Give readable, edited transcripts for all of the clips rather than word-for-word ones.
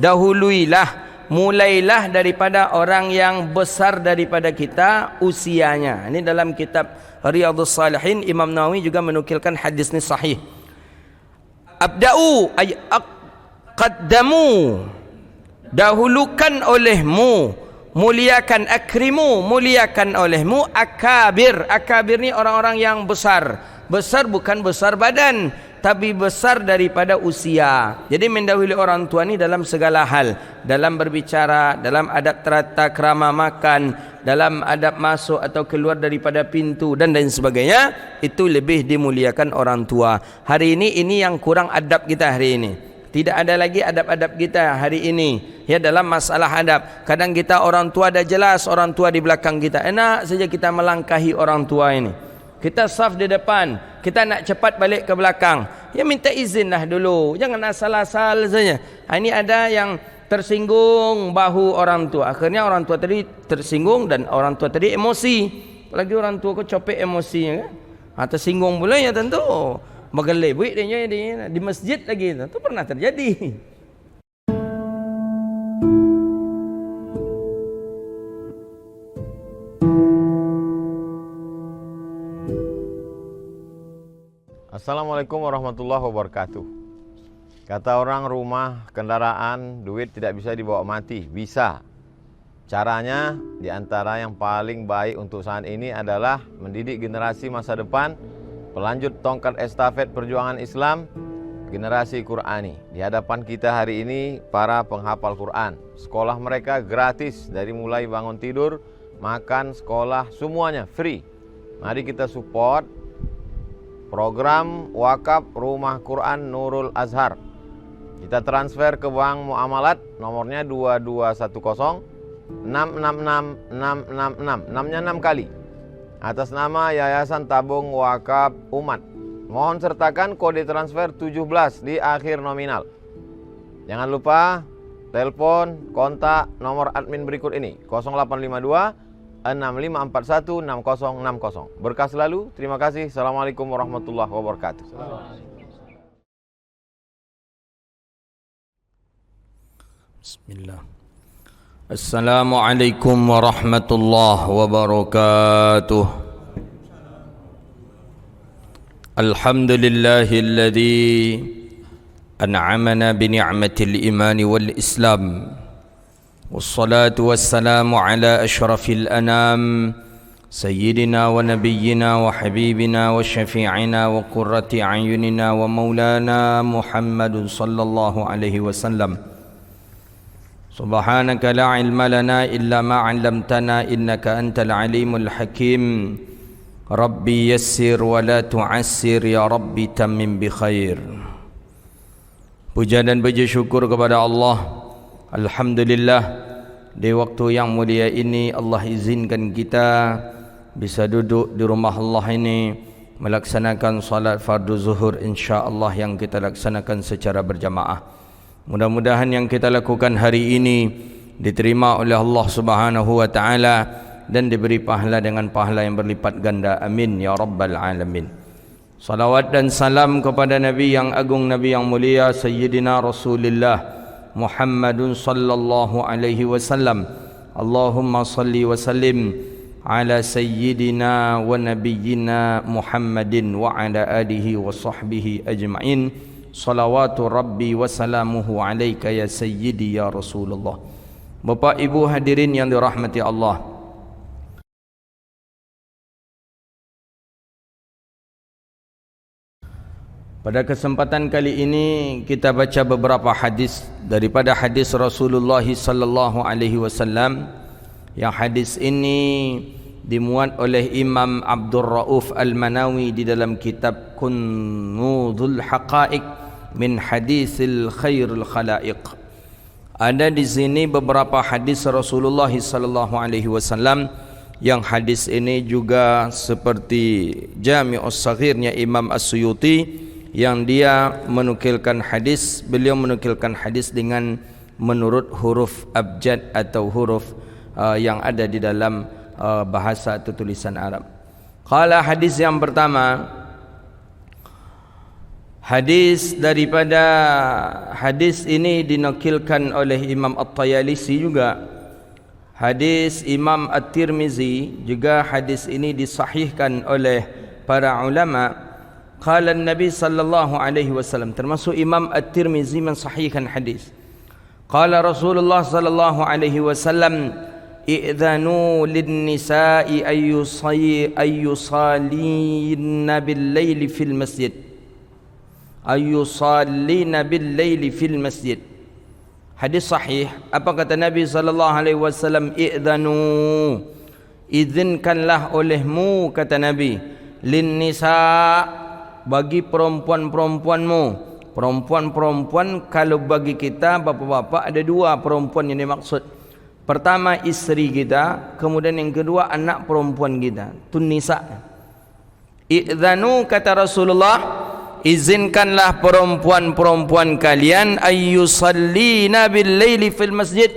dahuluilah, mulailah daripada orang yang besar daripada kita usianya. Ini dalam kitab Riyadhus Shalihin, Imam Nawawi juga menukilkan hadis ini sahih. Abda'u ay qaddamu, dahulukan olehmu, muliakan, akrimu, muliakan olehmu, akabir. Akabir ni orang-orang yang besar. Besar bukan besar badan, tapi besar daripada usia. Jadi mendahului orang tua ni dalam segala hal, dalam berbicara, dalam adab tata krama makan, dalam adab masuk atau keluar daripada pintu dan lain sebagainya, itu lebih dimuliakan orang tua. Hari ini yang kurang adab kita hari ini. Tidak ada lagi adab-adab kita hari ini. Ya, dalam masalah adab, kadang kita orang tua dah jelas orang tua di belakang kita, enak saja kita melangkahi orang tua ini. Kita saf di depan, kita nak cepat balik ke belakang, ya minta izinlah dulu, jangan asal-asal saja. Ini ada yang tersinggung bahu orang tua, akhirnya orang tua tadi tersinggung dan orang tua tadi emosi. Apalagi orang tua kau copek emosinya kan? Tersinggung pula ya tentu. Bergelebik dia di masjid lagi, itu pernah terjadi. Assalamualaikum warahmatullahi wabarakatuh. Kata orang, rumah, kendaraan, duit tidak bisa dibawa mati. Bisa. Caranya diantara yang paling baik untuk saat ini adalah mendidik generasi masa depan, pelanjut tongkat estafet perjuangan Islam, generasi Qurani. Di hadapan kita hari ini para penghafal Quran. Sekolah mereka gratis, dari mulai bangun tidur, makan, sekolah, semuanya free. Mari kita support program wakaf Rumah Quran Nurul Azhar. Kita transfer ke Bank Muamalat, nomornya 2210 666 666, 6-nya 6 kali. Atas nama Yayasan Tabung Wakaf Umat. Mohon sertakan kode transfer 17 di akhir nominal. Jangan lupa telepon, kontak nomor admin berikut ini, 0852 6541 6060. Berkah selalu. Terima kasih. Assalamualaikum warahmatullahi wabarakatuh. Bismillah. Assalamualaikum warahmatullahi wabarakatuh. Alhamdulillahilladzi an'amana bi ni'matil iman wal islam. Wassalatu wassalamu ala asyrafil anam sayyidina wa nabiyyina wa habibina wa syafi'ina wa qurrati a'yunina wa maulana Muhammadun sallallahu alaihi wasallam. Subhanaka la ilma lana illa ma 'allamtana innaka antal alimul hakim. Rabbi yassir wa la tu'assir ya Rabbi tammim bi khair. Puja dan puji syukur kepada Allah. Alhamdulillah, di waktu yang mulia ini Allah izinkan kita bisa duduk di rumah Allah ini melaksanakan salat fardu zuhur insya-Allah yang kita laksanakan secara berjamaah. Mudah-mudahan yang kita lakukan hari ini diterima oleh Allah Subhanahu wa taala dan diberi pahala dengan pahala yang berlipat ganda. Amin ya rabbal alamin. Salawat dan salam kepada Nabi yang agung, Nabi yang mulia, Sayyidina Rasulullah Muhammadun sallallahu alaihi wasallam. Allahumma salli wa sallim ala sayyidina wa nabiyyina Muhammadin wa ala alihi wa sahbihi ajma'in. Salawatu Rabbi wa salamuhu alaika ya sayyidi ya Rasulullah. Bapak Ibu hadirin yang dirahmati Allah, pada kesempatan kali ini kita baca beberapa hadis daripada hadis Rasulullah sallallahu alaihi wasallam. Yang hadis ini dimuat oleh Imam Abdul Rauf Al-Manawi di dalam kitab Kunuzul Haqaiq min hadisil khairul khalaiq. Ada di sini beberapa hadis Rasulullah sallallahu alaihi wasallam. Yang hadis ini juga seperti Jami'us Saghirnya Imam As-Suyuti, yang dia menukilkan hadis, beliau menukilkan hadis dengan menurut huruf abjad atau huruf yang ada di dalam bahasa atau tulisan Arab. Qala, hadis yang pertama, Hadis daripada hadis ini dinakilkan oleh Imam At-Tayalisi juga. Hadis Imam At-Tirmizi juga hadis ini disahihkan oleh para ulama. Qala Nabi sallallahu alaihi wasallam, termasuk Imam At-Tirmizi mensahihkan hadis. Qala Rasulullah sallallahu alaihi wasallam, i'dhanu lin-nisa'i ayyusallina bil-laili fil masjid. Ayyusallina bil-laili fil masjid. Hadis sahih. Apa kata Nabi sallallahu alaihi wasallam? I'dhanu, izinkanlah olehmu, kata Nabi, lin-nisa, bagi perempuan-perempuanmu. Perempuan-perempuan, kalau bagi kita bapa-bapa ada dua perempuan yang dimaksud. Pertama isteri kita, kemudian yang kedua anak perempuan kita. Tun nisa. I'dhanu, kata Rasulullah, izinkanlah perempuan-perempuan kalian ayyusallina bil-laili fil masjid,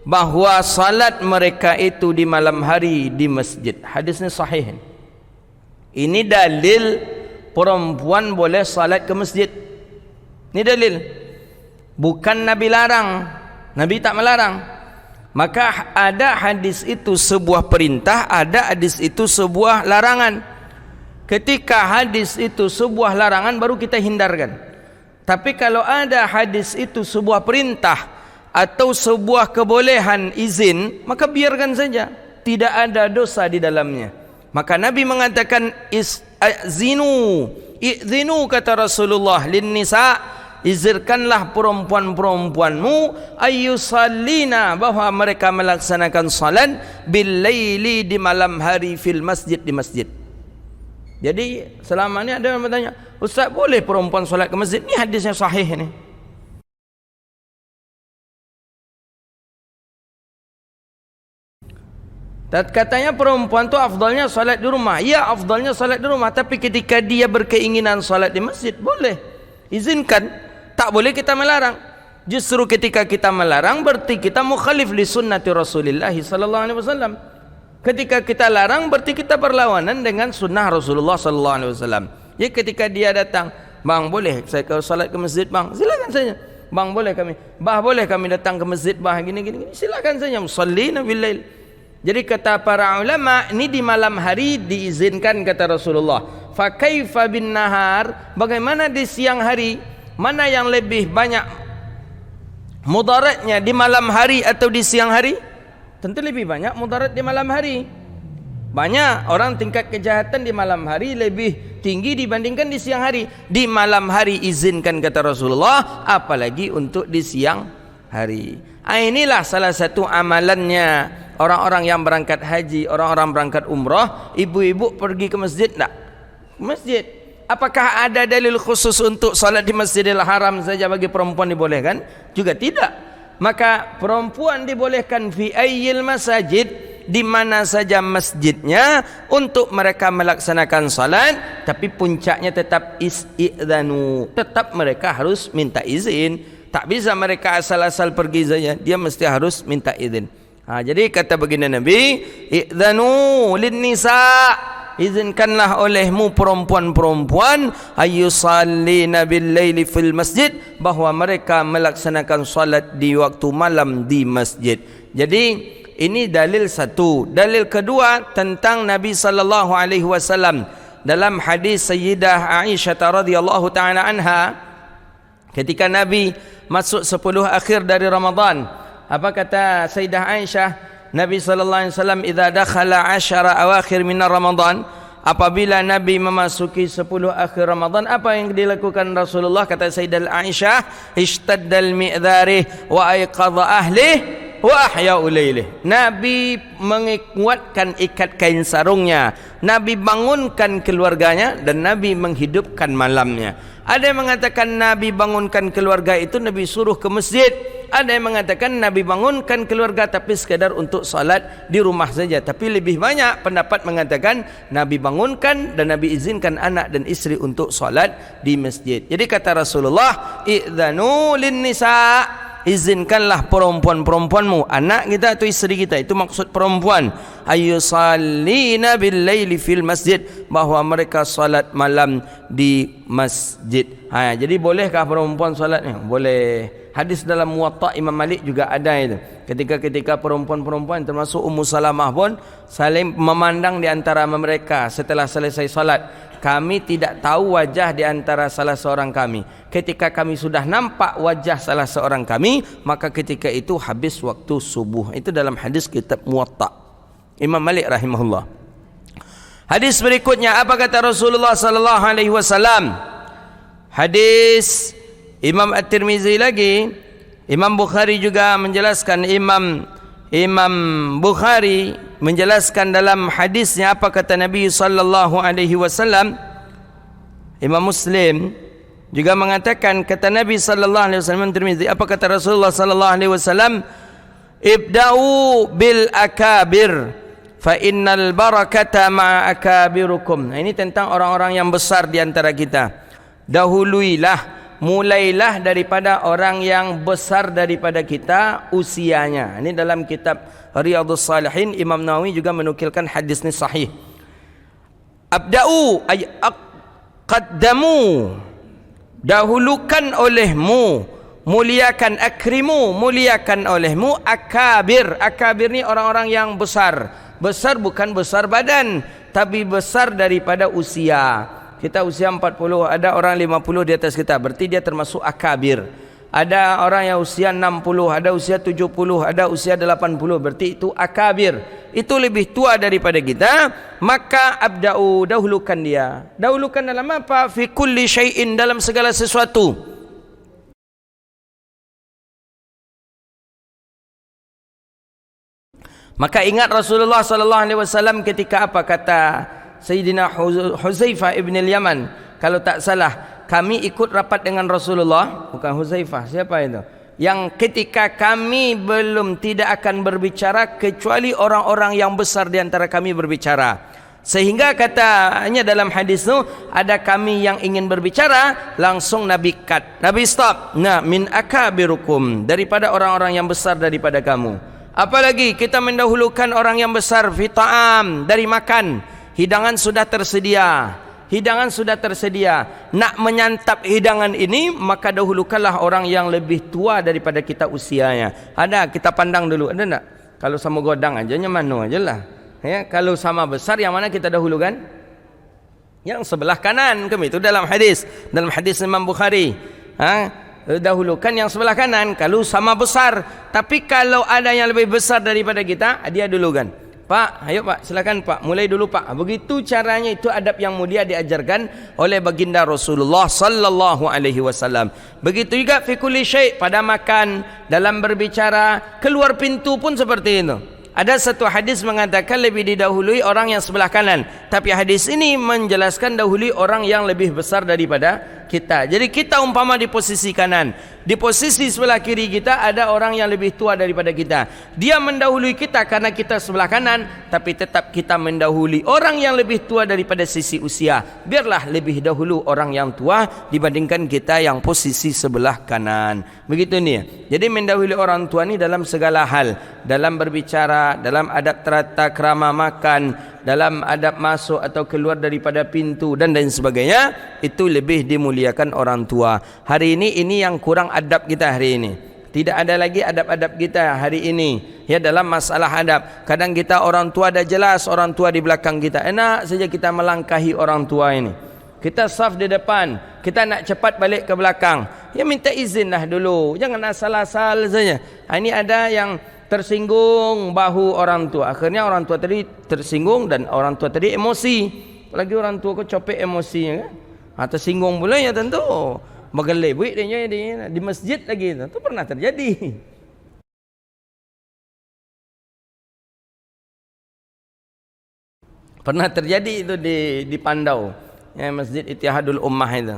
bahawa salat mereka itu di malam hari di masjid. Hadisnya sahih. Ini dalil perempuan boleh salat ke masjid. Ini dalil. Bukan Nabi larang. Nabi tak melarang. Maka ada hadis itu sebuah perintah, ada hadis itu sebuah larangan. Ketika hadis itu sebuah larangan, baru kita hindarkan. Tapi kalau ada hadis itu sebuah perintah atau sebuah kebolehan, izin, maka biarkan saja, tidak ada dosa di dalamnya. Maka Nabi mengatakan i'zinu, kata Rasulullah, lin nisa, izinkanlah perempuan-perempuanmu ayyusallina, bahwa mereka melaksanakan salat bil laili, di malam hari, fil masjid, di masjid. Jadi selama ini ada yang bertanya, Ustaz, boleh perempuan solat ke masjid? Ini hadisnya sahih ni. Katanya perempuan tu afdalnya solat di rumah. Ya, afdalnya solat di rumah, tapi ketika dia berkeinginan solat di masjid, boleh. Izinkan. Tak boleh kita melarang. Justru ketika kita melarang, berarti kita mukhalif li sunnati Rasulullah sallallahu alaihi wasallam. Ketika kita larang, berarti kita berlawanan dengan sunnah Rasulullah sallallahu alaihi wasallam. Jadi ketika dia datang, bang, boleh saya ke salat ke masjid, bang? Silakan saja. Bang, boleh kami, bah, boleh kami datang ke masjid, bah, gini, silakan saja. Musallina bil lail. Jadi kata para ulama, ini di malam hari diizinkan, kata Rasulullah. Fa kaifa bin nahar, bagaimana di siang hari? Mana yang lebih banyak mudaratnya, di malam hari atau di siang hari? Tentu lebih banyak mudarat di malam hari. Banyak orang tingkat kejahatan di malam hari lebih tinggi dibandingkan di siang hari. Di malam hari izinkan, kata Rasulullah, apalagi untuk di siang hari. Inilah salah satu amalannya orang-orang yang berangkat haji, orang-orang berangkat umrah. Ibu-ibu pergi ke masjid tak? Masjid. Apakah ada dalil khusus untuk salat di Masjidil Haram saja bagi perempuan dibolehkan? Juga tidak. Maka perempuan dibolehkan fi ayyil masajid, di mana saja masjidnya, untuk mereka melaksanakan salat. Tapi puncaknya tetap isti'dzanu, tetap mereka harus minta izin. Tak bisa mereka asal-asal pergi saja, dia mesti harus minta izin. Jadi kata begini Nabi, i'dzanu lin nisa, izinkanlah olehmu perempuan-perempuan ayyusallina bil laili fil masjid, bahawa mereka melaksanakan salat di waktu malam di masjid. Jadi ini dalil satu. Dalil kedua tentang Nabi sallallahu alaihi wasallam dalam hadis Sayyidah Aisyah radhiyallahu taala anha, ketika Nabi masuk 10 akhir dari Ramadan, apa kata Sayyidah Aisyah? Nabi sallallahu alaihi wasallam idza dakhala 10 awakhir min Ramadan, apabila Nabi memasuki 10 akhir Ramadan, apa yang dilakukan Rasulullah? Kata Sayyidah Aisyah, ishtaddal mi'dharih wa aiqadha ahlih wa ahya ulailih. Nabi menguatkan ikat kain sarungnya, Nabi bangunkan keluarganya, dan Nabi menghidupkan malamnya. Ada yang mengatakan Nabi bangunkan keluarga itu Nabi suruh ke masjid. Ada yang mengatakan Nabi bangunkan keluarga tapi sekadar untuk salat di rumah saja. Tapi lebih banyak pendapat mengatakan Nabi bangunkan dan Nabi izinkan anak dan isteri untuk salat di masjid. Jadi kata Rasulullah, i'dzanu lin nisa, izinkanlah perempuan-perempuanmu, anak kita atau isteri kita, itu maksud perempuan, ayyusallina bil laili fil masjid, bahawa mereka salat malam di masjid. Jadi bolehkah perempuan salat ni? Boleh. Hadis dalam Muwatta Imam Malik juga ada itu. Ketika perempuan-perempuan termasuk Ummu Salamah pun saling memandang di antara mereka setelah selesai salat. Kami tidak tahu wajah di antara salah seorang kami. Ketika kami sudah nampak wajah salah seorang kami, maka ketika itu habis waktu subuh. Itu dalam hadis kitab Muwatta Imam Malik rahimahullah. Hadis berikutnya, apa kata Rasulullah sallallahu alaihi wasallam? Hadis Imam At-Tirmizi lagi, Imam Bukhari juga menjelaskan, Imam Bukhari menjelaskan dalam hadisnya apa kata Nabi sallallahu alaihi wasallam. Imam Muslim juga mengatakan, kata Nabi sallallahu alaihi wasallam, Tirmizi, apa kata Rasulullah sallallahu alaihi wasallam? Ibda'u bil akabir fa innal barakata ma'a akabirukum. Ini tentang orang-orang yang besar di antara kita. Mulailah daripada orang yang besar daripada kita usianya. Ini dalam kitab Riyadhus Shalihin, Imam Nawawi juga menukilkan hadis ini sahih. Abda'u ay qaddamu, dahulukan olehmu, muliakan, akrimu, muliakan olehmu, akabir. Akabir ni orang-orang yang besar. Besar bukan besar badan, tapi besar daripada usia. Kita usia 40, ada orang 50 di atas kita, berarti dia termasuk akabir. Ada orang yang usia 60, ada usia 70, ada usia 80, berarti itu akabir. Itu lebih tua daripada kita, maka abda'u, dahulukan dia. Dahulukan dalam apa? Fi kulli syai'in, dalam segala sesuatu. Maka ingat Rasulullah sallallahu alaihi wasallam ketika apa kata Sayyidina Huzaifah ibn al-Yaman, kalau tak salah, kami ikut rapat dengan Rasulullah, bukan Huzaifah, siapa itu? Yang ketika kami tidak akan berbicara kecuali orang-orang yang besar di antara kami berbicara. Sehingga katanya dalam hadis itu, ada kami yang ingin berbicara, langsung Nabi cut, Nabi stop. Nah, min akabirukum, daripada orang-orang yang besar daripada kamu. Apalagi kita mendahulukan orang yang besar fi ta'am, dari makan. Hidangan sudah tersedia, nak menyantap hidangan ini, maka dahulukanlah orang yang lebih tua daripada kita usianya. Ada, kita pandang dulu, ada tak? Kalau sama godang aja, mana aja lah ya. Kalau sama besar, yang mana kita dahulukan? Yang sebelah kanan kami, itu dalam hadis Imam Bukhari. Dahulukan yang sebelah kanan kalau sama besar. Tapi kalau ada yang lebih besar daripada kita, dia dulukan. Pak, ayo Pak, silakan Pak, mulai dulu Pak. Begitu caranya, itu adab yang mulia diajarkan oleh baginda Rasulullah sallallahu alaihi wasallam. Begitu juga fi kulli syai', pada makan, dalam berbicara, keluar pintu pun seperti itu. Ada satu hadis mengatakan lebih didahului orang yang sebelah kanan, tapi hadis ini menjelaskan dahului orang yang lebih besar daripada kita. Jadi kita umpama di posisi kanan, di posisi sebelah kiri kita ada orang yang lebih tua daripada kita. Dia mendahului kita karena kita sebelah kanan, tapi tetap kita mendahului orang yang lebih tua daripada sisi usia. Biarlah lebih dahulu orang yang tua dibandingkan kita yang posisi sebelah kanan. Begitu nih. Jadi mendahului orang tua ni dalam segala hal, dalam berbicara, dalam adab tata krama makan, dalam adab masuk atau keluar daripada pintu dan lain sebagainya, itu lebih dimuliakan orang tua. Hari ini yang kurang adab kita hari ini. Tidak ada lagi adab-adab kita hari ini. Ya, dalam masalah adab, kadang kita orang tua dah jelas, orang tua di belakang kita, enak saja kita melangkahi orang tua ini. Kita saf di depan, kita nak cepat balik ke belakang, ya minta izinlah dulu, jangan asal-asal saja. Ini ada yang tersinggung bahu orang tua, akhirnya orang tua tadi tersinggung dan orang tua tadi emosi. Apalagi orang tua kau copek emosinya kan, tersinggung pula ya tentu, bergelebuk dia di masjid lagi, itu pernah terjadi. Pernah terjadi itu di Pandau, ya, Masjid Ittihadul Ummah itu.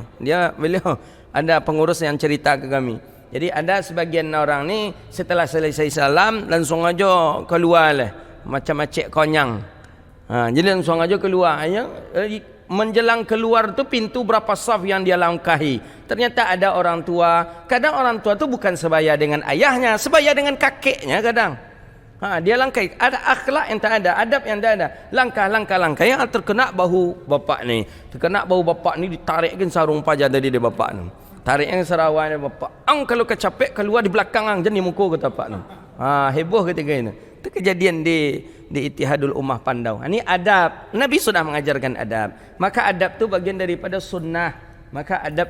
Beliau ada pengurus yang cerita ke kami. Jadi ada sebagian orang ni setelah selesai salam langsung aja keluar lah, macam macam konyang. Jadi langsung aja keluar. menjelang keluar tu pintu berapa saf yang dia langkahi. Ternyata ada orang tua. Kadang orang tua tu bukan sebaya dengan ayahnya, sebaya dengan kakeknya kadang. Dia langkahi. Ada akhlak yang tak ada, adab yang tak ada. Langkah yang terkena bahu bapak ni. Terkena bahu bapak ni, ditarikkan sarung pajar tadi dia bapak ni. Tariknya sarawan dia bapak. Kalau kecapek keluar di belakang jadi muka kata bapak ni. Heboh ketika ini. Itu kejadian di Ittihadul Ummah Pandau. Ini adab. Nabi sudah mengajarkan adab. Maka adab tu bagian daripada sunnah. Ada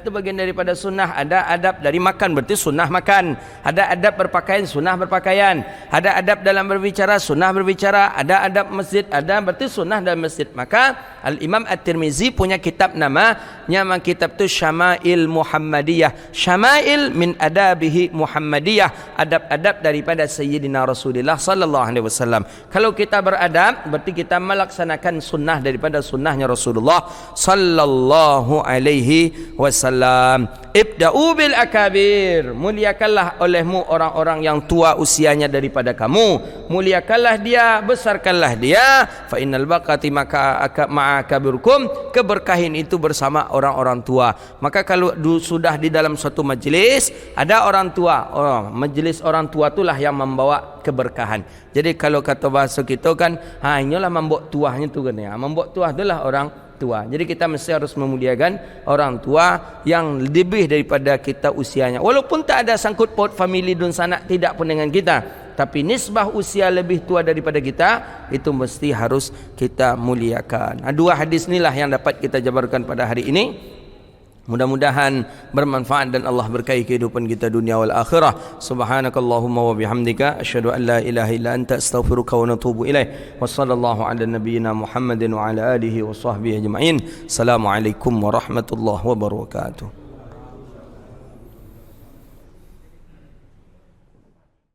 adab dari makan, berarti sunnah makan. Ada adab berpakaian, sunnah berpakaian. Ada adab dalam berbicara, sunnah berbicara. Ada adab masjid, ada berarti sunnah dalam masjid. Maka Al-Imam At-Tirmizi punya kitab namanya, kitab tu Syama'il Muhammadiyah. Syama'il min adabihi Muhammadiyah. Adab-adab daripada Sayyidina Rasulullah sallallahu alaihi wasallam. Kalau kita beradab, berarti kita melaksanakan sunnah daripada sunnahnya Rasulullah sallallahu alaihi wasallam. Ibda'u bil akabir. Muliakanlah olehmu orang-orang yang tua usianya daripada kamu. Muliakanlah dia, besarkanlah dia. Fa innal baqati ma'akabirkum. Keberkahan itu bersama orang-orang tua. Maka kalau sudah di dalam suatu majlis ada orang tua, majlis orang tua itulah yang membawa keberkahan. Jadi kalau kata bahasa kita kan, inilah membawa tuahnya tu kan ya. Membawa tuah itulah orang tua. Jadi kita mesti harus memuliakan orang tua yang lebih daripada kita usianya. Walaupun tak ada sangkut paut family dun sanak, tidak pun dengan kita, tapi nisbah usia lebih tua daripada kita, itu mesti harus kita muliakan. Dua hadis inilah yang dapat kita jabarkan pada hari ini. Mudah-mudahan bermanfaat dan Allah berkahi kehidupan kita dunia wal akhirah. Subhanakallahumma wa bihamdika asyhadu an la ilaha illa anta astaghfiruka wa natubu ilaih. Wa sallallahu ala nabiyyina Muhammadin wa ala alihi wa sahbihi ajma'in. Assalamualaikum warahmatullahi wabarakatuh.